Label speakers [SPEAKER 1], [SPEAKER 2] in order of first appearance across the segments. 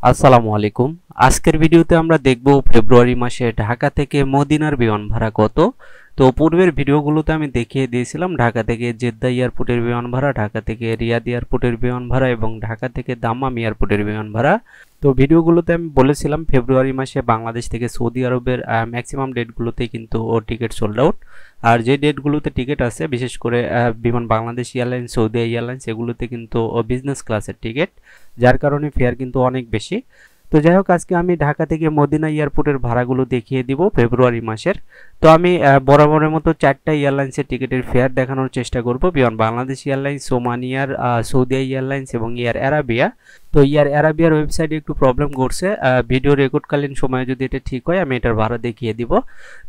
[SPEAKER 1] আসসালামু আলাইকুম। আজকের ভিডিওতে আমরা দেখব ফেব্রুয়ারি মাসে ঢাকা থেকে মদিনার বিমান ভাড়া কত। তো পূর্বের ভিডিওগুলোতে আমি দেখিয়ে দিয়েছিলাম ঢাকা থেকে জেদ্দা এয়ারপোর্টের বিমান ভাড়া, ঢাকা থেকে রিয়াদ এয়ারপোর্টের বিমান ভাড়া এবং ঢাকা থেকে দাম্মাম এয়ারপোর্টের বিমান ভাড়া। তো ভিডিওগুলোতে আমি বলেছিলাম ফেব্রুয়ারি মাসে বাংলাদেশ থেকে সৌদি আরবের ম্যাক্সিমাম ডেটগুলোতেই কিন্তু টিকিট সোল্ড আউট। আর যে ডেটগুলোতে টিকিট আছে বিশেষ করে বিমান বাংলাদেশ এয়ারলাইন্স, সৌদি এয়ারলাইন্স এগুলোতে কিন্তু বিজনেস ক্লাসের টিকিট, যার কারণে ফেয়ার কিন্তু অনেক বেশি। তো যাই হোক, আজকে আমি ঢাকা থেকে মদিনা এয়ারপোর্টের ভাড়াগুলো দেখিয়ে দিব ফেব্রুয়ারি মাসের। তো আমি বরাবরের মতো চারটা এয়ারলাইন্সের টিকিটের ফেয়ার দেখানোর চেষ্টা করব, বিমান Bangladesh airlines, Oman air, Saudi airlines এবং এয়ার অ্যারাবিয়া। তো এয়ার অ্যারাবিয়ার ওয়েবসাইটে একটু প্রবলেম করছে, ভিডিও রেকর্ডকালীন সময়ে যদি এটা ঠিক হয় আমি এটার ভাড়া দেখিয়ে দিব।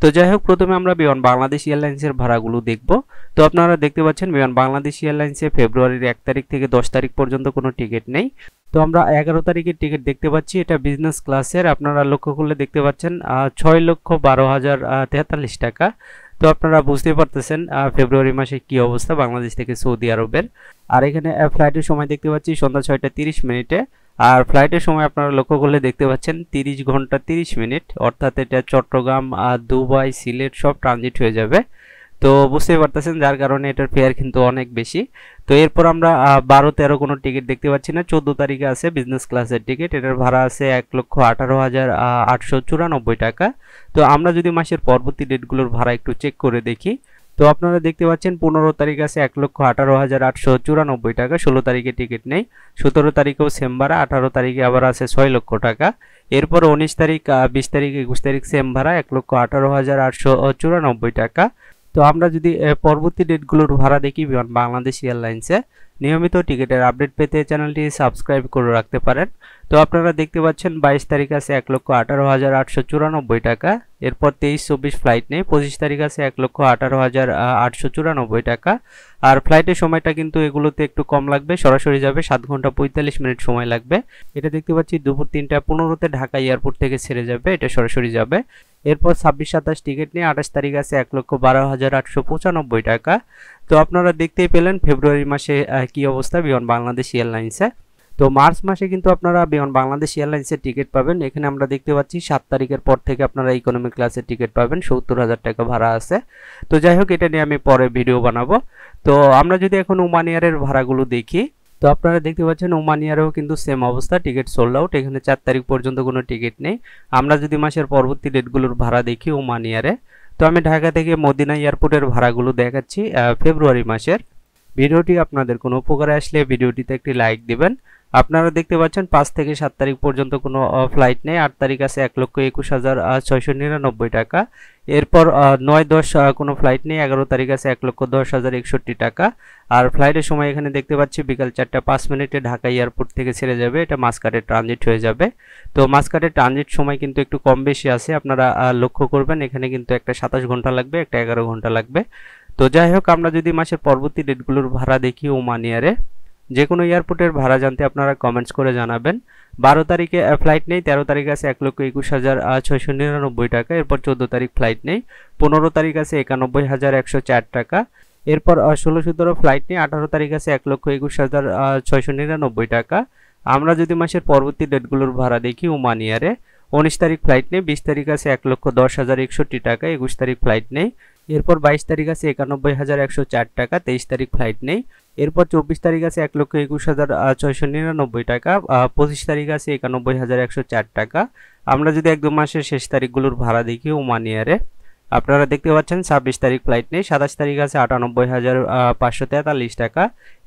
[SPEAKER 1] তো যাই হোক, প্রথমে আমরা বিমান বাংলাদেশ এয়ারলাইন্সের ভাড়াগুলো দেখব। তো আপনারা দেখতে পাচ্ছেন বিমান বাংলাদেশ এয়ারলাইন্সে ফেব্রুয়ারির 1 তারিখ থেকে 10 তারিখ পর্যন্ত কোনো টিকিট নেই। তো আমরা 11 তারিখের টিকিট দেখতে পাচ্ছি, এটা বিজনেস ক্লাসের। আপনারা লক্ষ্য করলে দেখতে পাচ্ছেন 6,12,043 টাকা। তো আপনারা বুঝতে পারতেছেন ফেব্রুয়ারি মাসে কি অবস্থা বাংলাদেশ থেকে সৌদি আরবের। আর এখানে ফ্লাইটের সময় দেখতে পাচ্ছি সন্ধ্যা 6:30 আর ফ্লাইটের সময় আপনারা লক্ষ্য করলে দেখতে পাচ্ছেন 30 ঘন্টা 30 মিনিট, অর্থাৎ এটা চট্টগ্রাম, দুবাই, সিলেট সব ট্রানজিট হয়ে যাবে। তো বুঝতেই পারতেছেন, যার কারণে এটার ফেয়ার কিন্তু অনেক বেশি। তো এরপর আমরা 12-13 কোনো টিকিট দেখতে পাচ্ছি না। 14 তারিখে আছে বিজনেস ক্লাসের টিকিট, এটার ভাড়া আছে 1,18,894 টাকা। তো আমরা যদি মাসের পরবর্তী ডেটগুলোর ভাড়া একটু চেক করে দেখি, তো আপনারা দেখতে পাচ্ছেন 15 তারিখ আছে 1,18,894 টাকা, 16 তারিখে টিকিট নেই, 17 তারিখেও সেম ভাড়া, 18 তারিখে আবার আছে 6 লক্ষ টাকা। এরপর 19 তারিখ, 20 তারিখ, 21 তারিখ সেম ভাড়া 1,18,894 টাকা। তো আমরা যদি পরবর্তী ডেটগুলোর ভাড়া দেখি বিমান বাংলাদেশ এয়ারলাইন্সে, নিয়মিত টিকিটের আপডেট পেতে চ্যানেলটি সাবস্ক্রাইব করে রাখতে পারেন। তো আপনারা দেখতে পাচ্ছেন 22 তারিখ আছে 1,18,894 টাকা। এরপর 23-24 ফ্লাইট নেই, 25 তারিখ আছে 1,18,894 টাকা। আর ফ্লাইটের সময়টা কিন্তু এগুলোতে একটু কম লাগবে, সরাসরি যাবে 7 ঘন্টা 45 মিনিট সময় লাগবে। এটা দেখতে পাচ্ছি দুপুর 3:15-তে ঢাকা এয়ারপোর্ট থেকে ছেড়ে যাবে, এটা সরাসরি যাবে। এরপর 26-27 টিকিট নিয়ে 28 তারিখ আছে 1,12,895 টাকা। তো আপনারা দেখতেই পেলেন ফেব্রুয়ারি মাসে কি অবস্থা বিমান বাংলাদেশ এয়ারলাইন্সে। তো মার্চ মাসে কিন্তু আপনারা বিমান বাংলাদেশ এয়ারলাইন্সের টিকিট পাবেন। এখানে আমরা দেখতে পাচ্ছি 7 তারিখের পর থেকে আপনারা ইকোনমি ক্লাসের টিকিট পাবেন, 70,000 টাকা ভাড়া আছে। তো যাই হোক, এটা নিয়ে আমি পরে ভিডিও বানাবো। তো আমরা যদি এখন ওমান এয়ারের ভাড়াগুলো দেখি, তো আপনারা দেখতে পাচ্ছেন ওমান এয়ারেও কিন্তু সেম অবস্থা, টিকিট সোল্ড আউট। এখানে 4 তারিখ পর্যন্ত কোনো টিকিট নেই। আমরা যদি মাসের পরবর্তী ডেটগুলোর ভাড়া দেখি ওমান এয়ারে, তো আমি ঢাকা থেকে মদিনা এয়ারপোর্টের ভাড়াগুলো দেখাচ্ছি ফেব্রুয়ারি মাসের। ভিডিওটি আপনাদের কোনো উপকারে আসলে ভিডিওটিতে একটি লাইক দিবেন। আপনারা দেখতে পাচ্ছেন 5 থেকে 7 তারিখ পর্যন্ত কোনো ফ্লাইট নেই। 8 তারিখ আছে 1,21,699 টাকা। এরপর 9-10 কোনো ফ্লাইট নেই। 11 তারিখ আছে 1,10,061 টাকা। আর ফ্লাইটের সময় এখানে দেখতে পাচ্ছি বিকাল 4:05 ঢাকা এয়ারপোর্ট থেকে ছেড়ে যাবে, এটা মাসকাটে ট্রানজিট হয়ে যাবে। তো মাসকাটে ট্রানজিট সময় কিন্তু একটু কম বেশি আছে, আপনারা লক্ষ্য করবেন। এখানে কিন্তু একটা 27 ঘন্টা লাগবে, একটা 11 ঘন্টা লাগবে। তো যাই হোক, আমরা যদি মাসের পরবর্তী ডেটগুলোর ভাড়া দেখি ওমান এয়ারে, যে কোনো এয়ারপোর্টের ভাড়া জানতে আপনারা কমেন্টস করে জানাবেন। 12 তারিখে ফ্লাইট নেই। 13 তারিখ আছে 1,21,699 টাকা। এরপর 14 তারিখ ফ্লাইট নেই। 15 তারিখ আছে 91,104 টাকা। এরপর 16-17 ফ্লাইট নেই। 18 তারিখ আছে 1,21,699 টাকা। আমরা যদি মাসের পরবর্তী ডেটগুলোর ভাড়া দেখি ওমান এয়ারে, 19 তারিখ ফ্লাইট নেই। 20 তারিখ আছে 1,10,061 টাকা। 21 তারিখ ফ্লাইট নেই। এরপর 22 তারিখ আছে 91,104 টাকা। 23 তারিখ ফ্লাইট নেই। এরপর 24 তারিখ আছে 1,21,699 টাকা। 25 তারিখ আছে 91,104 টাকা। আমরা যদি একদম মাসের শেষ তারিখগুলোর ভাড়া দেখি ওমান এয়ারে, আপনারা দেখতে পাচ্ছেন 26 তারিখ ফ্লাইট নেই। 27 তারিখ আছে 98,543 টাকা।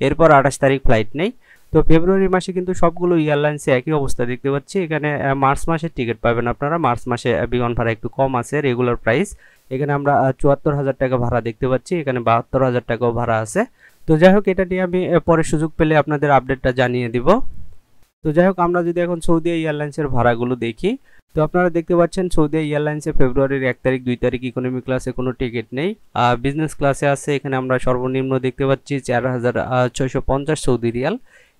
[SPEAKER 1] এরপর 28 তারিখ ফ্লাইট নেই। তো ফেব্রুয়ারি মাসে কিন্তু সবগুলো এয়ারলাইন্সে একই অবস্থা দেখতে পাচ্ছি। এখানে মার্চ মাসের টিকিট পাবেন আপনারা। মার্চ মাসে বিমান ভাড়া একটু কম আছে, রেগুলার প্রাইস। এখানে আমরা 74,000 টাকা ভাড়া দেখতে পাচ্ছি, এখানে 72,000 টাকাও ভাড়া আছে। তো যাই হোক, এটা নিয়ে আমি পরে সুযোগ পেলে আপনাদের আপডেটটা জানিয়ে দিব। তো যাই হোক, আমরা যদি এখন সৌদি এয়ারলাইন্সের ভাড়াগুলো দেখি, তো আপনারা দেখতে পাচ্ছেন সৌদি এয়ারলাইন্সে ফেব্রুয়ারির 1 তারিখ 2 তারিখ ইকোনমি ক্লাসে কোনো টিকিট নেই। বিজনেস ক্লাসে আছে, এখানে আমরা সর্বনিম্ন দেখতে পাচ্ছি 4,650 সৌদি রিয়াল।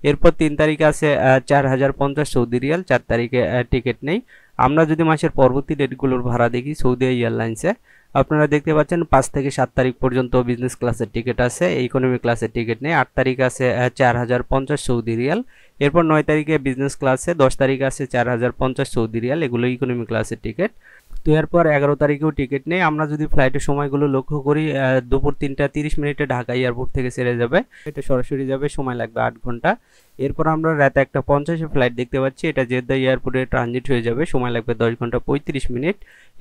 [SPEAKER 1] এরপর 3 তারিখে আছে 4,050 সৌদি রিয়াল। 4 তারিখে টিকিট নেই। আমরা যদি মাসের পরবর্তী ডেটগুলোর ভাড়া দেখি সৌদি এয়ারলাইন্সে, আপনারা দেখতে পাচ্ছেন 5 থেকে 7 তারিখ পর্যন্ত বিজনেস ক্লাসের টিকিট আছে, ইকোনমি ক্লাসের টিকিট নেই। 8 তারিখ আছে 4,050 সৌদি রিয়াল। এরপর 9 তারিখে বিজনেস ক্লাসে, 10 তারিখে আছে 4050 সৌদি রিয়াল, এগুলো ইকোনমি ক্লাসের টিকিট। তো এরপর 11 তারিখেও টিকিট নেই। আমরা যদি ফ্লাইটের সময়গুলো লক্ষ্য করি, দুপুর 3টা 30 মিনিটে ঢাকা এয়ারপোর্ট থেকে ছেড়ে যাবে, এটা সরাসরি যাবে, সময় লাগবে 8 ঘন্টা। এরপর আমরা রাতে 1:50 ফ্লাইট দেখতে পাচ্ছি, এটা জেদ্দা এয়ারপোর্টে ট্রানজিট হয়ে যাবে, সময় লাগবে 10 ঘন্টা 35 মিনিট।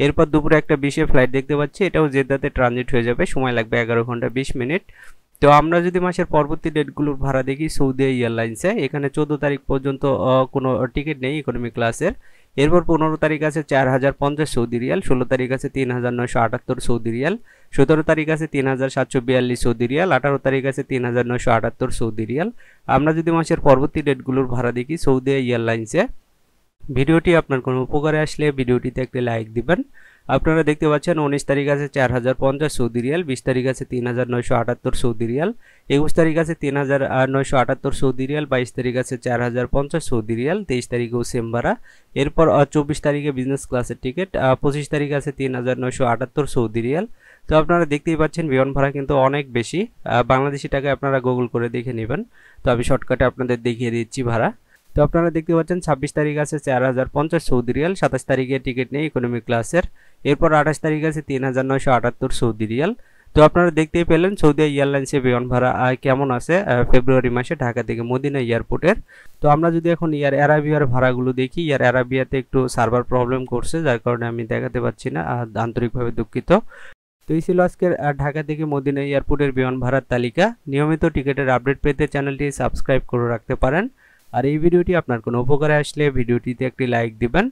[SPEAKER 1] এরপর দুপুরে 1:20 ফ্লাইট দেখতে পাচ্ছি, এটাও জেদ্দাতে ট্রানজিট হয়ে যাবে, সময় লাগবে 11 ঘন্টা 20 মিনিট। তো আমরা যদি মাসের পরবর্তী ডেটগুলোর ভাড়া দেখি সৌদি এয়ারলাইন্সে, এখানে 14 তারিখ পর্যন্ত কোনো টিকিট নেই ইকোনমি ক্লাসের। এরপর 15 তারিখ আছে 4050 সৌদি রিয়াল, 16 তারিখ আছে 3978 সৌদি রিয়াল, 17 তারিখ আছে 3742 সৌদি রিয়াল, 18 তারিখ আছে 3978 সৌদি রিয়াল। আমরা যদি মাসের পরবর্তী ডেটগুলোর ভাড়া দেখি সৌদি এয়ারলাইন্সে, ভিডিওটি আপনার কোনো উপকারে আসলে ভিডিওটিতে একটি লাইক দিবেন। আপনারা দেখতে পাচ্ছেন 19 তারিখ আছে 4050 সৌদি রিয়াল, 20 তারিখ আছে 3978 সৌদি রিয়াল, 21 তারিখ আছে 3978 সৌদি রিয়াল, 22 তারিখ আছে 4050 সৌদি রিয়াল, 23 তারিখেও সেম ভাড়া। এরপর 24 তারিখে বিজনেস ক্লাসের টিকিট, 25 তারিখ আছে 3978 সৌদি রিয়াল। তো আপনারা দেখতেই পাচ্ছেন বিমান ভাড়া কিন্তু অনেক বেশি, বাংলাদেশি টাকায় আপনারা গুগল করে দেখে নেবেন। তো আমি শর্টকাটে আপনাদের দেখিয়ে দিচ্ছি ভাড়া। তো আপনারা দেখতে পাচ্ছেন 26 তারিখ আছে 4050 সৌদি রিয়াল, 27 তারিখে টিকিট নেই ইকোনমি ক্লাসের। এরপর 28 তারিখ আছে 3978 সৌদি রিয়াল। তো আপনারা দেখতেই পেলেন সৌদি এয়ারলাইন্সের বিমান ভাড়া কেমন আছে ফেব্রুয়ারি মাসে ঢাকা থেকে মদিনা এয়ারপোর্টের। তো আমরা যদি এখন এয়ার অ্যারাবিয়ার ভাড়াগুলো দেখি, এয়ার অ্যারাবিয়াতে একটু সার্ভার প্রবলেম করছে, যার কারণে আমি দেখাতে পাচ্ছি না, আন্তরিকভাবে দুঃখিত। তো এই ছিল আজকের ঢাকা থেকে মদিনা এয়ারপোর্টের বিমান ভাড়ার তালিকা। নিয়মিত টিকিটের আপডেট পেতে চ্যানেলটি সাবস্ক্রাইব করে রাখতে পারেন। আর এই ভিডিওটি আপনার কোনো উপকারে আসলে ভিডিওটিতে একটি লাইক দিবেন।